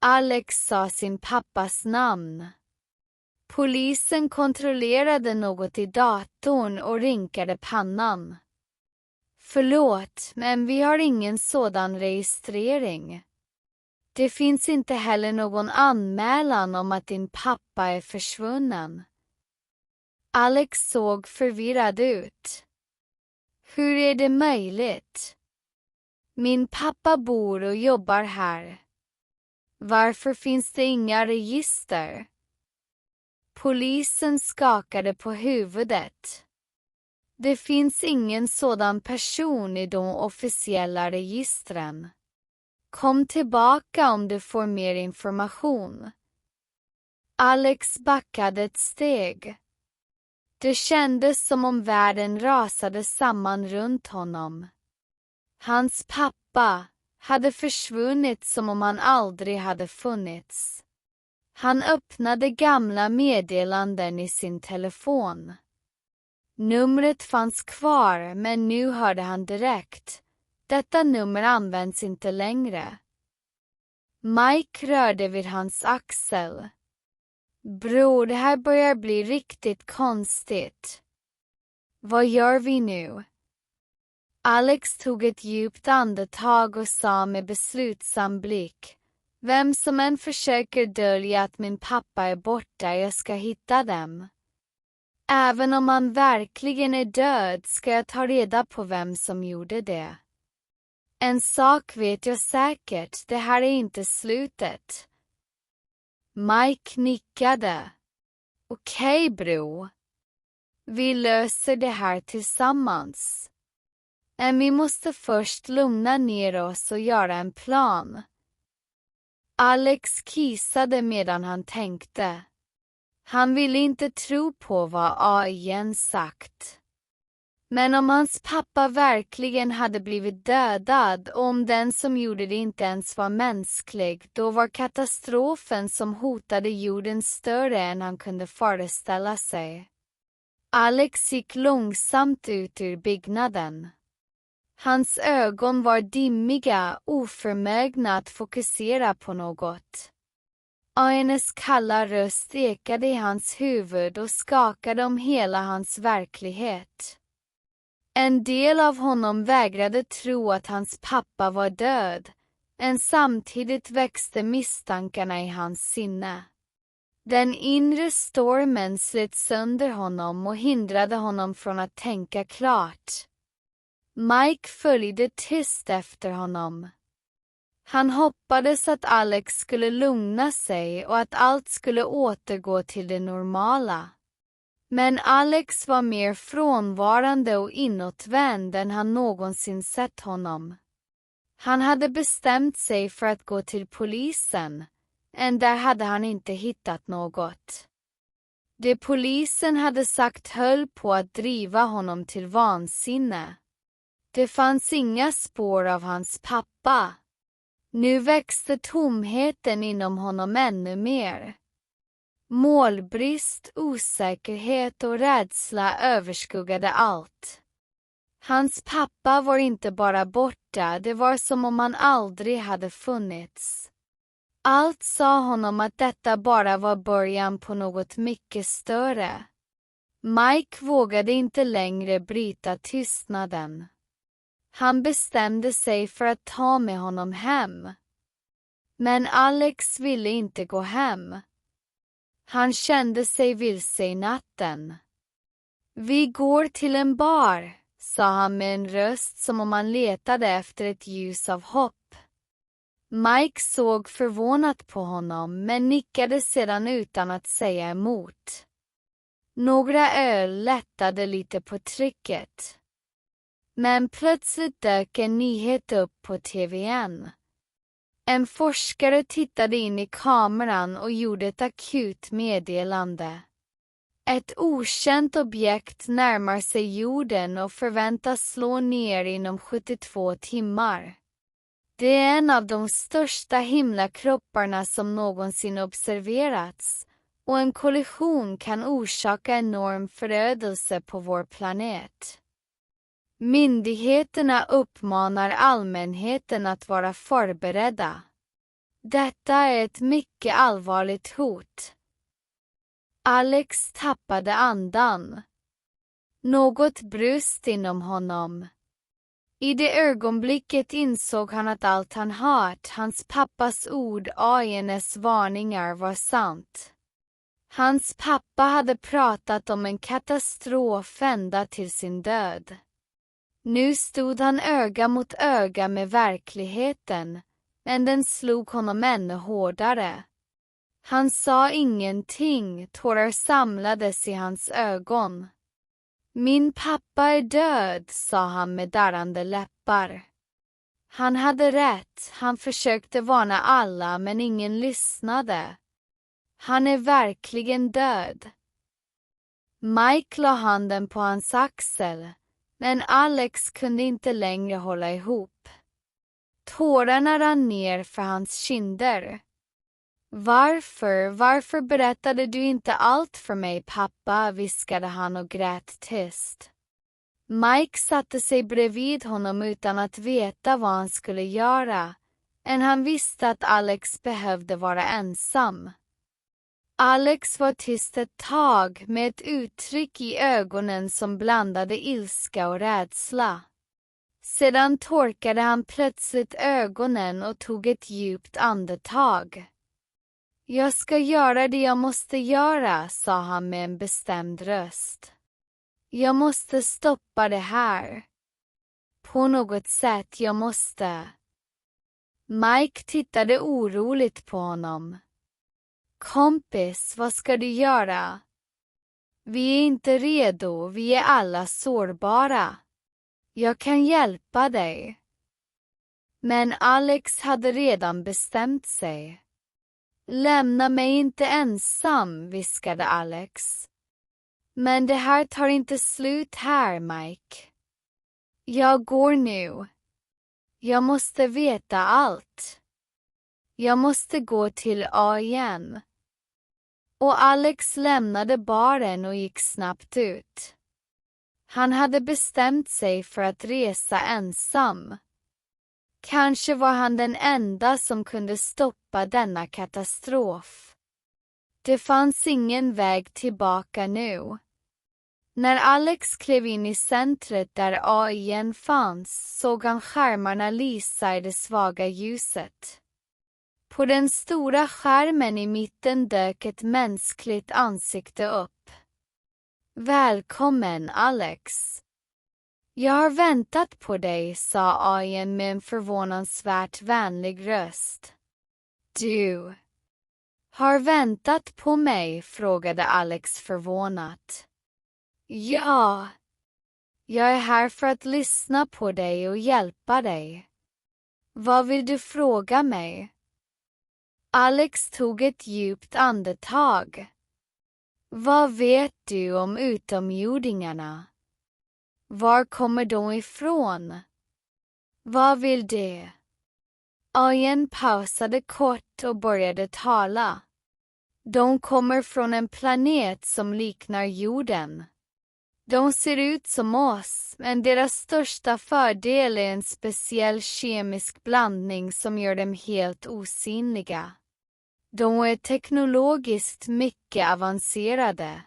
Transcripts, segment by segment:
Alex sa sin pappas namn. Polisen kontrollerade något i datorn och rynkade pannan. Förlåt, men vi har ingen sådan registrering. Det finns inte heller någon anmälan om att din pappa är försvunnen. Alex såg förvirrad ut. Hur är det möjligt? Min pappa bor och jobbar här. Varför finns det inga register? Polisen skakade på huvudet. Det finns ingen sådan person i de officiella registren. Kom tillbaka om du får mer information. Alex backade ett steg. Det kändes som om världen rasade samman runt honom. Hans pappa hade försvunnit som om han aldrig hade funnits. Han öppnade gamla meddelanden i sin telefon. Numret fanns kvar, men nu hörde han direkt. Detta nummer används inte längre. Mike rörde vid hans axel. Bror, det här börjar bli riktigt konstigt. Vad gör vi nu? Alex tog ett djupt andetag och sa med beslutsam blick. Vem som än försöker dölja att min pappa är borta, jag ska hitta dem. Även om han verkligen är död ska jag ta reda på vem som gjorde det. En sak vet jag säkert, det här är inte slutet. Mike nickade. Okej, bro. Vi löser det här tillsammans. Men vi måste först lugna ner oss och göra en plan. Alex kissade medan han tänkte. Han ville inte tro på vad AI:n sagt. Men om hans pappa verkligen hade blivit dödad och om den som gjorde det inte ens var mänsklig, då var katastrofen som hotade jorden större än han kunde föreställa sig. Alex gick långsamt ut ur byggnaden. Hans ögon var dimmiga, oförmögna att fokusera på något. AI:ns kalla röst ekade i hans huvud och skakade om hela hans verklighet. En del av honom vägrade tro att hans pappa var död, men samtidigt växte misstankarna i hans sinne. Den inre stormen slet sönder honom och hindrade honom från att tänka klart. Mike följde tyst efter honom. Han hoppades att Alex skulle lugna sig och att allt skulle återgå till det normala. Men Alex var mer frånvarande och inåtvänd än han någonsin sett honom. Han hade bestämt sig för att gå till polisen, men där hade han inte hittat något. Det polisen hade sagt höll på att driva honom till vansinne. Det fanns inga spår av hans pappa. Nu växte tomheten inom honom ännu mer. Målbrist, osäkerhet och rädsla överskuggade allt. Hans pappa var inte bara borta, det var som om han aldrig hade funnits. Allt sa honom att detta bara var början på något mycket större. Mike vågade inte längre bryta tystnaden. Han bestämde sig för att ta med honom hem. Men Alex ville inte gå hem. Han kände sig vilse i natten. Vi går till en bar, sa han med en röst som om han letade efter ett ljus av hopp. Mike såg förvånat på honom men nickade sedan utan att säga emot. Några öl lättade lite på trycket. Men plötsligt dök en nyhet upp på TV:n. En forskare tittade in i kameran och gjorde ett akut meddelande. Ett okänt objekt närmar sig jorden och förväntas slå ner inom 72 timmar. Det är en av de största himlakropparna som någonsin observerats, och en kollision kan orsaka enorm förödelse på vår planet. Myndigheterna uppmanar allmänheten att vara förberedda. Detta är ett mycket allvarligt hot. Alex tappade andan. Något brust inom honom. I det ögonblicket insåg han att allt han hört, hans pappas ord, AIN:s varningar, var sant. Hans pappa hade pratat om en katastrof ända till sin död. Nu stod han öga mot öga med verkligheten, men den slog honom ännu hårdare. Han sa ingenting, tårar samlades i hans ögon. Min pappa är död, sa han med darrande läppar. Han hade rätt, han försökte varna alla men ingen lyssnade. Han är verkligen död. Mike la handen på hans axel, men Alex kunde inte längre hålla ihop. Tårarna rann ner för hans kinder. Varför berättade du inte allt för mig, pappa, viskade han och grät tyst. Mike satte sig bredvid honom utan att veta vad han skulle göra, men han visste att Alex behövde vara ensam. Alex var tyst ett tag med ett uttryck i ögonen som blandade ilska och rädsla. Sedan torkade han plötsligt ögonen och tog ett djupt andetag. Jag ska göra det jag måste göra, sa han med en bestämd röst. Jag måste stoppa det här. På något sätt, jag måste. Mike tittade oroligt på honom. Kompis, vad ska du göra? Vi är inte redo, vi är alla sårbara. Jag kan hjälpa dig. Men Alex hade redan bestämt sig. Lämna mig inte ensam, viskade Alex. Men det här tar inte slut här, Mike. Jag går nu. Jag måste veta allt. Jag måste gå till AIN. Och Alex lämnade baren och gick snabbt ut. Han hade bestämt sig för att resa ensam. Kanske var han den enda som kunde stoppa denna katastrof. Det fanns ingen väg tillbaka nu. När Alex klev in i centret där AIN fanns såg han skärmarna lysa i det svaga ljuset. På den stora skärmen i mitten dök ett mänskligt ansikte upp. Välkommen, Alex. Jag har väntat på dig, sa AIN med en förvånansvärt vänlig röst. Du har väntat på mig, frågade Alex förvånat. Ja. Jag är här för att lyssna på dig och hjälpa dig. Vad vill du fråga mig? Alex tog ett djupt andetag. Vad vet du om utomjordingarna? Var kommer de ifrån? Vad vill de? AIN pausade kort och började tala. De kommer från en planet som liknar jorden. De ser ut som oss, men deras största fördel är en speciell kemisk blandning som gör dem helt osynliga. De är teknologiskt mycket avancerade.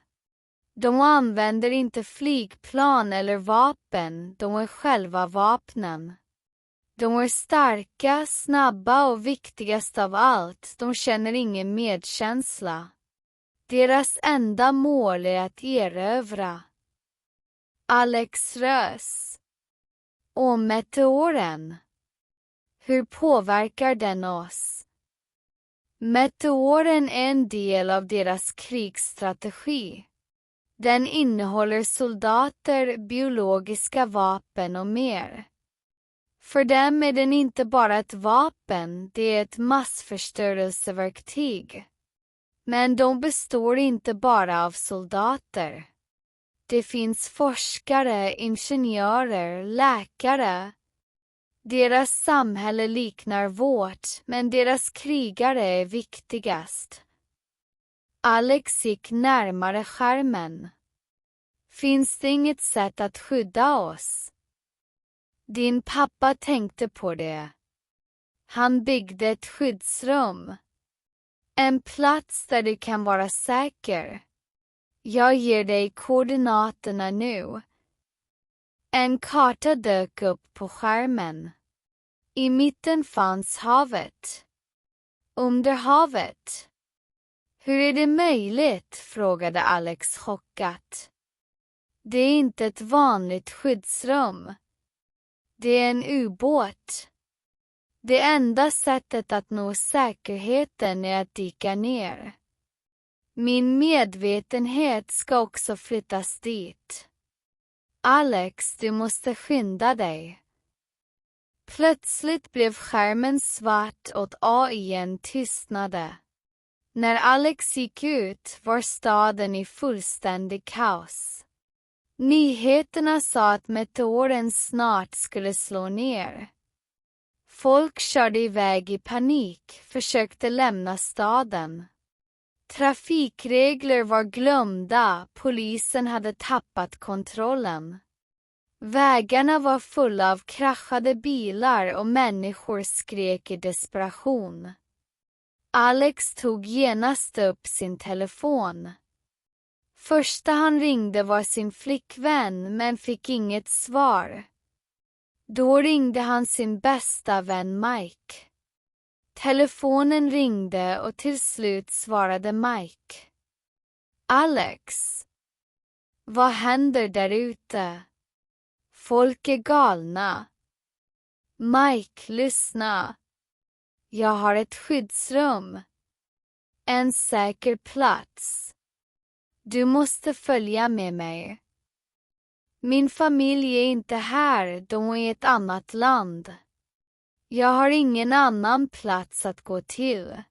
De använder inte flygplan eller vapen, de är själva vapnen. De är starka, snabba och viktigast av allt, de känner ingen medkänsla. Deras enda mål är att erövra. Alex rös. Och meteoren. Hur påverkar den oss? Meteoren är en del av deras krigsstrategi. Den innehåller soldater, biologiska vapen och mer. För dem är den inte bara ett vapen, det är ett massförstörelseverktyg. Men de består inte bara av soldater. Det finns forskare, ingenjörer, läkare. Deras samhälle liknar vårt, men deras krigare är viktigast. Alex gick närmare skärmen. Finns det inget sätt att skydda oss? Din pappa tänkte på det. Han byggde ett skyddsrum. En plats där du kan vara säker. Jag ger dig koordinaterna nu. En karta dök upp på skärmen. I mitten fanns havet. Under havet. Hur är det möjligt? Frågade Alex chockat. Det är inte ett vanligt skyddsrum. Det är en ubåt. Det enda sättet att nå säkerheten är att dyka ner. Min medvetenhet ska också flyttas dit. Alex, du måste skynda dig. Plötsligt blev skärmen svart och AI:n tystnade. När Alex gick ut var staden i fullständig kaos. Nyheterna sa att meteoren snart skulle slå ner. Folk körde iväg i panik, försökte lämna staden. Trafikregler var glömda, polisen hade tappat kontrollen. Vägarna var fulla av kraschade bilar och människor skrek i desperation. Alex tog genast upp sin telefon. Första han ringde var sin flickvän men fick inget svar. Då ringde han sin bästa vän Mike. Telefonen ringde och till slut svarade Mike. Alex. Vad händer där ute? Folk är galna. Mike, lyssna. Jag har ett skyddsrum. En säker plats. Du måste följa med mig. Min familj är inte här, de är i ett annat land. Jag har ingen annan plats att gå till.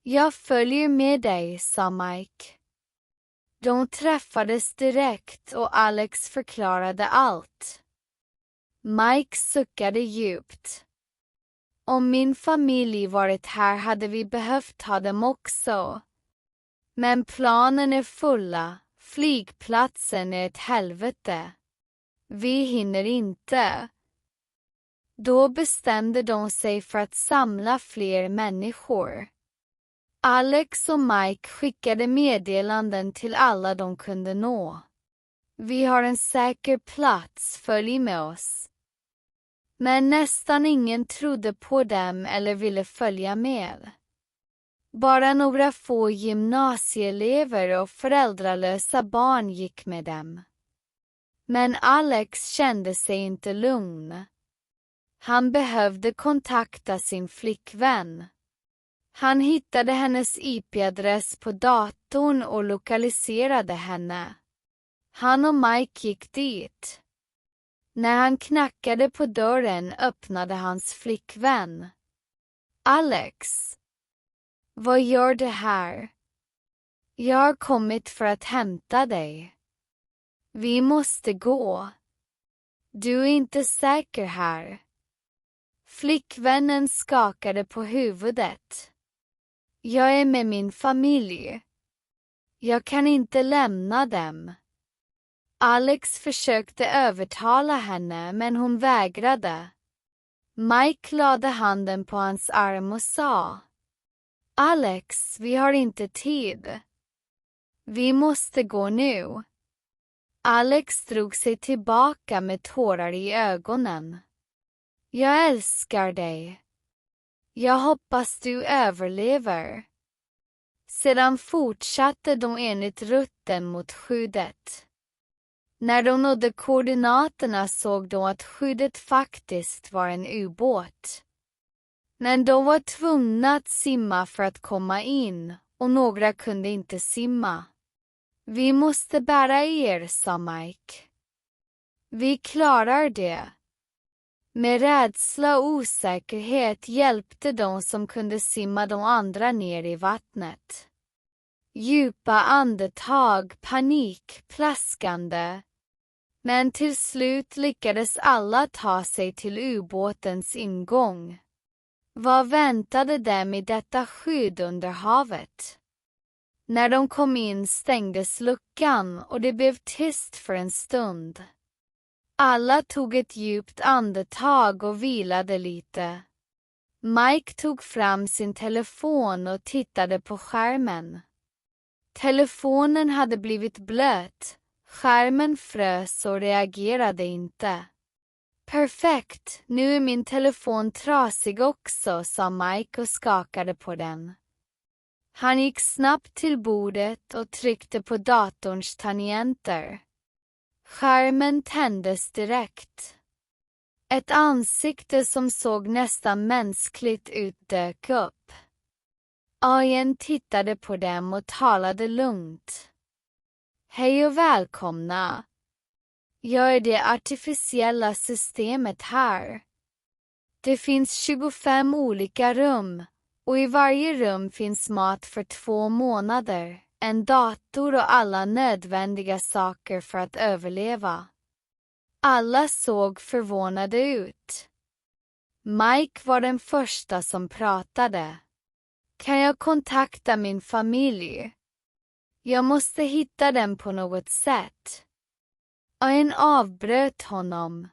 Jag följer med dig, sa Mike. De träffades direkt och Alex förklarade allt. Mike suckade djupt. Om min familj varit här hade vi behövt ha dem också. Men planen är fulla, flygplatsen är ett helvete. Vi hinner inte. Då bestämde de sig för att samla fler människor. Alex och Mike skickade meddelanden till alla de kunde nå. Vi har en säker plats, följ med oss. Men nästan ingen trodde på dem eller ville följa med. Bara några få gymnasieelever och föräldralösa barn gick med dem. Men Alex kände sig inte lugn. Han behövde kontakta sin flickvän. Han hittade hennes IP-adress på datorn och lokaliserade henne. Han och Mike gick dit. När han knackade på dörren öppnade hans flickvän. Alex. Vad gör du här? Jag har kommit för att hämta dig. Vi måste gå. Du är inte säker här. Flickvännen skakade på huvudet. Jag är med min familj. Jag kan inte lämna dem. Alex försökte övertala henne men hon vägrade. Mike lade handen på hans arm och sa. Alex, vi har inte tid. Vi måste gå nu. Alex drog sig tillbaka med tårar i ögonen. Jag älskar dig. Jag hoppas du överlever. Sedan fortsatte de enligt rutten mot skyddet. När de nådde koordinaterna såg de att skyddet faktiskt var en ubåt. Men de var tvungna att simma för att komma in och några kunde inte simma. Vi måste bära er, sa Mike. Vi klarar det. Med rädsla och osäkerhet hjälpte de som kunde simma de andra ner i vattnet. Djupa andetag, panik, plaskande. Men till slut lyckades alla ta sig till ubåtens ingång. Vad väntade dem i detta skydd under havet? När de kom in stängdes luckan och det blev tyst för en stund. Alla tog ett djupt andetag och vilade lite. Mike tog fram sin telefon och tittade på skärmen. Telefonen hade blivit blöt. Skärmen frös och reagerade inte. Perfekt, nu är min telefon trasig också, sa Mike och skakade på den. Han gick snabbt till bordet och tryckte på datorns tangenter. Skärmen tändes direkt. Ett ansikte som såg nästan mänskligt ut dök upp. AI:n tittade på dem och talade lugnt. Hej och välkomna. Jag är det artificiella systemet här. Det finns 25 olika rum och i varje rum finns mat för 2 månader, en dator och alla nödvändiga saker för att överleva. Alla såg förvånade ut. Mike var den första som pratade. Kan jag kontakta min familj? Jag måste hitta den på något sätt. AI:n avbröt honom.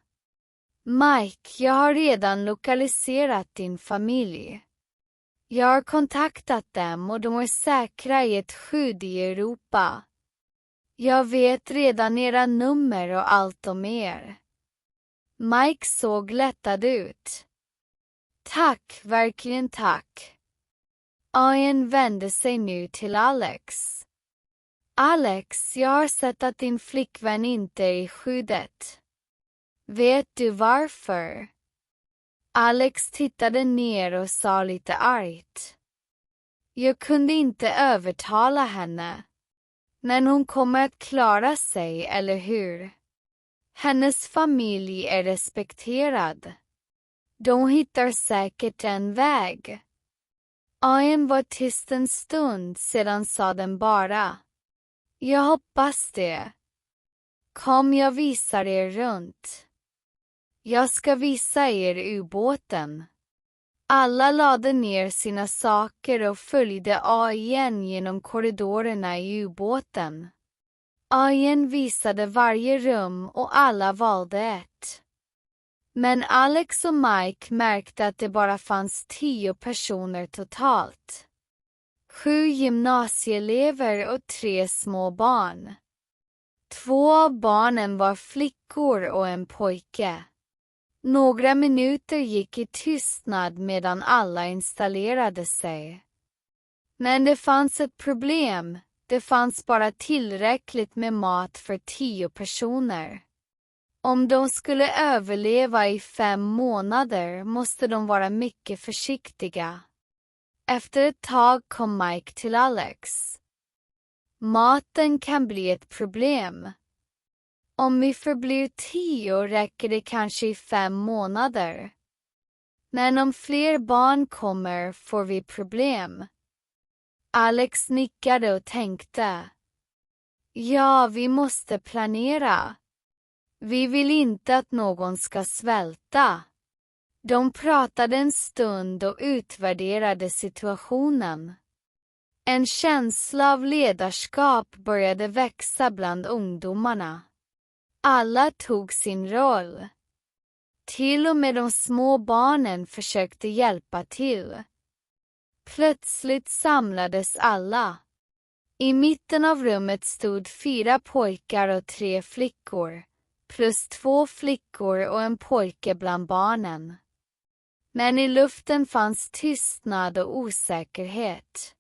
Mike, jag har redan lokaliserat din familj. Jag har kontaktat dem och de är säkra i ett skydd i Europa. Jag vet redan era nummer och allt om er. Mike såg lättad ut. Tack, verkligen tack. AI:n vände sig nu till Alex. Alex, jag har sett att din flickvän inte är i skyddet. Vet du varför? Alex tittade ner och sa lite argt. Jag kunde inte övertala henne. Men hon kommer att klara sig, eller hur? Hennes familj är respekterad. De hittar säkert en väg. AI:n var tyst en stund, sedan sa den bara. Jag hoppas det. Kom, jag visar er runt. Jag ska visa er ubåten. Alla lade ner sina saker och följde AI:n genom korridorerna i ubåten. AI:n visade varje rum och alla valde ett. Men Alex och Mike märkte att det bara fanns 10 personer totalt. 7 gymnasieelever och 3 små barn. 2 av barnen var flickor och en pojke. Några minuter gick i tystnad medan alla installerade sig. Men det fanns ett problem. Det fanns bara tillräckligt med mat för 10 personer. Om de skulle överleva i 5 månader måste de vara mycket försiktiga. Efter ett tag kom Mike till Alex. Maten kan bli ett problem. Om vi förblir 10 räcker det kanske i 5 månader. Men om fler barn kommer får vi problem. Alex nickade och tänkte. Ja, vi måste planera. Vi vill inte att någon ska svälta. De pratade en stund och utvärderade situationen. En känsla av ledarskap började växa bland ungdomarna. Alla tog sin roll. Till och med de små barnen försökte hjälpa till. Plötsligt samlades alla. I mitten av rummet stod 4 pojkar och 3 flickor, plus 2 flickor och en pojke bland barnen. Men i luften fanns tystnad och osäkerhet.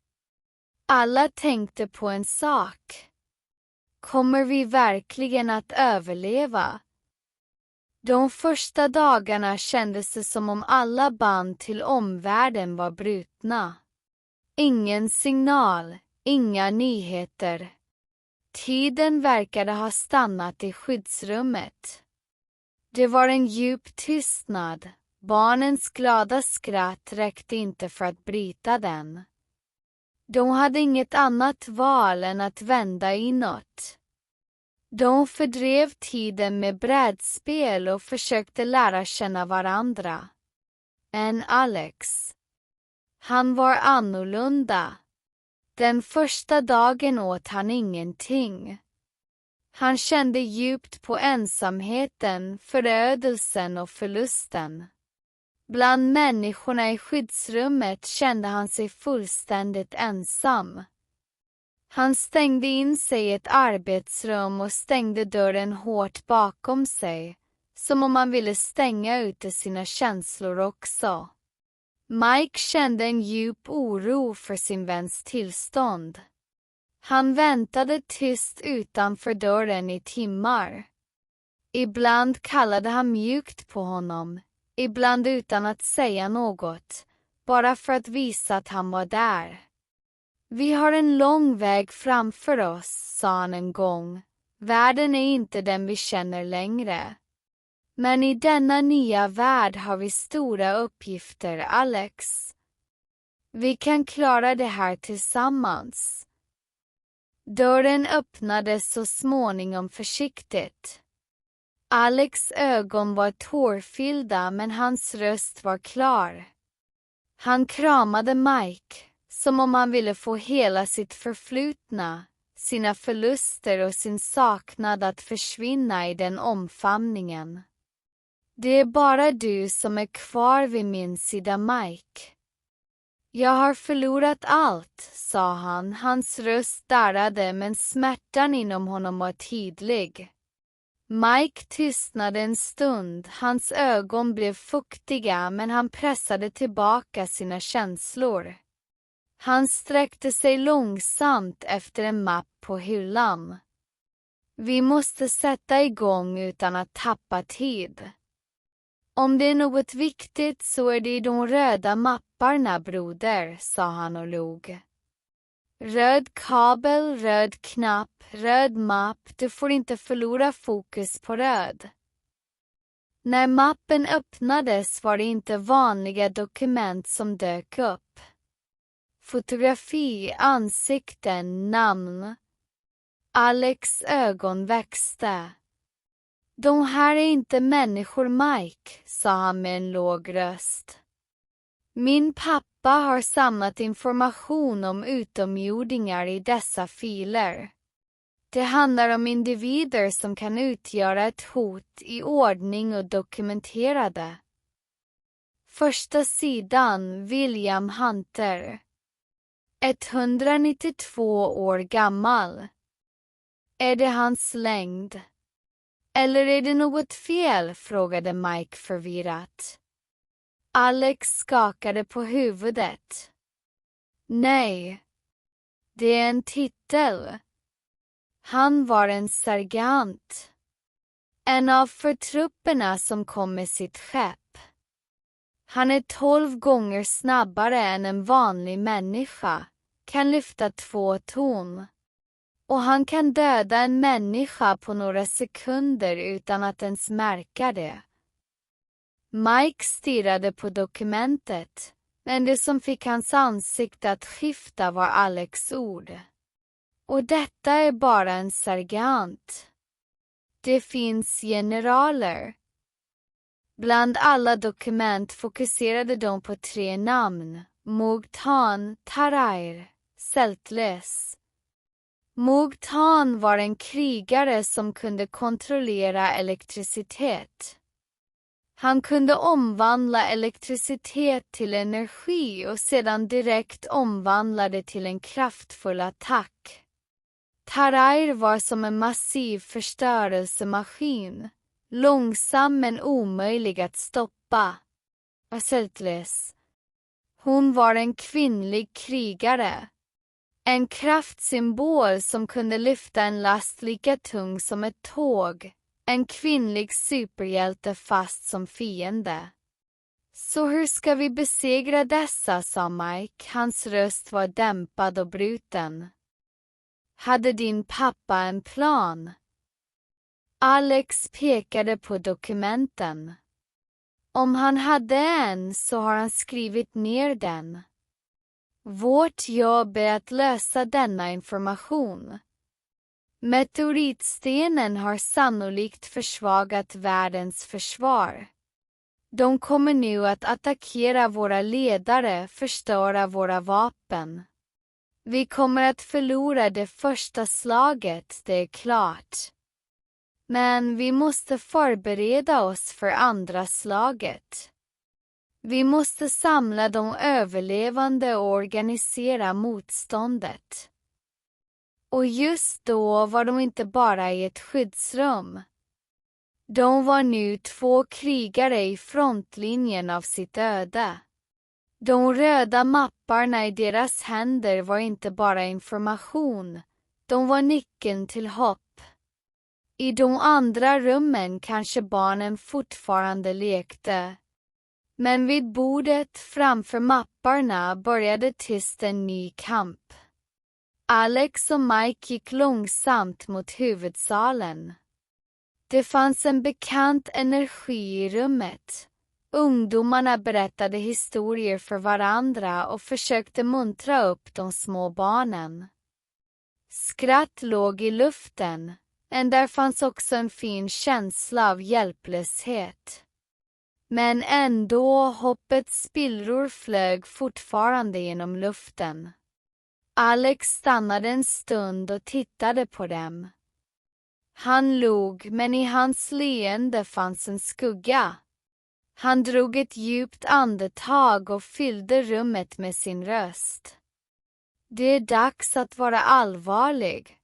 Alla tänkte på en sak. Kommer vi verkligen att överleva? De första dagarna kändes det som om alla band till omvärlden var brutna. Ingen signal, inga nyheter. Tiden verkade ha stannat i skyddsrummet. Det var en djup tystnad. Barnens glada skratt räckte inte för att bryta den. De hade inget annat val än att vända inåt. De fördrev tiden med brädspel och försökte lära känna varandra. Men Alex. Han var annorlunda. Den första dagen åt han ingenting. Han kände djupt på ensamheten, förödelsen och förlusten. Bland människorna i skyddsrummet kände han sig fullständigt ensam. Han stängde in sig i ett arbetsrum och stängde dörren hårt bakom sig, som om han ville stänga ute sina känslor också. Mike kände en djup oro för sin väns tillstånd. Han väntade tyst utanför dörren i timmar. Ibland kallade han mjukt på honom, ibland utan att säga något, bara för att visa att han var där. Vi har en lång väg framför oss, sa han en gång. Världen är inte den vi känner längre. Men i denna nya värld har vi stora uppgifter, Alex. Vi kan klara det här tillsammans. Dörren öppnades så småningom försiktigt. Alex ögon var tårfyllda men hans röst var klar. Han kramade Mike, som om han ville få hela sitt förflutna, sina förluster och sin saknad att försvinna i den omfamningen. Det är bara du som är kvar vid min sida, Mike. Jag har förlorat allt, sa han. Hans röst darrade men smärtan inom honom var tydlig. Mike tystnade en stund, hans ögon blev fuktiga men han pressade tillbaka sina känslor. Han sträckte sig långsamt efter en mapp på hyllan. Vi måste sätta igång utan att tappa tid. Om det är något viktigt så är det i de röda mapparna, broder, sa han och log. Röd kabel, röd knapp, röd mapp, du får inte förlora fokus på röd. När mappen öppnades var det inte vanliga dokument som dök upp. Fotografi, ansikten, namn. Alex ögon växte. De här är inte människor, Mike, sa han med en låg röst. Min pappa har samlat information om utomjordingar i dessa filer. Det handlar om individer som kan utgöra ett hot i ordning och dokumenterade. Första sidan, William Hunter. 192 år gammal. Är det hans längd? Eller är det något fel? Frågade Mike förvirrat. Alex skakade på huvudet. Nej. Det är en titel. Han var en sergeant. En av trupperna som kom med sitt skepp. Han är 12 gånger snabbare än en vanlig människa, kan lyfta 2 ton. Och han kan döda en människa på några sekunder utan att ens märka det. Mike stirrade på dokumentet, men det som fick hans ansikte att skifta var Alex ord. Och detta är bara en sergeant. Det finns generaler. Bland alla dokument fokuserade de på 3 namn, Mogtan, Tarair, Seltles. Mogtan var en krigare som kunde kontrollera elektricitet. Han kunde omvandla elektricitet till energi och sedan direkt omvandla det till en kraftfull attack. Tarair var som en massiv förstörelsemaskin, långsam men omöjlig att stoppa. Seltles. Hon var en kvinnlig krigare. En kraftsymbol som kunde lyfta en last lika tung som ett tåg. En kvinnlig superhjälte fast som fiende. Så hur ska vi besegra dessa, sa Mike. Hans röst var dämpad och bruten. Hade din pappa en plan? Alex pekade på dokumenten. Om han hade en så har han skrivit ner den. Vårt jobb är att lösa denna information. Meteoritstenen har sannolikt försvagat världens försvar. De kommer nu att attackera våra ledare, förstöra våra vapen. Vi kommer att förlora det första slaget, det är klart. Men vi måste förbereda oss för andra slaget. Vi måste samla de överlevande och organisera motståndet. Och just då var de inte bara i ett skyddsrum. De var nu 2 krigare i frontlinjen av sitt öde. De röda mapparna i deras händer var inte bara information, de var nyckeln till hopp. I de andra rummen kanske barnen fortfarande lekte. Men vid bordet framför mapparna började tyst en ny kamp. Alex och Mike gick långsamt mot huvudsalen. Det fanns en bekant energi i rummet. Ungdomarna berättade historier för varandra och försökte muntra upp de små barnen. Skratt låg i luften, men där fanns också en fin känsla av hjälplöshet. Men ändå, hoppets spillror flög fortfarande genom luften. Alex stannade en stund och tittade på dem. Han log, men i hans leende fanns en skugga. Han drog ett djupt andetag och fyllde rummet med sin röst. Det är dags att vara allvarlig.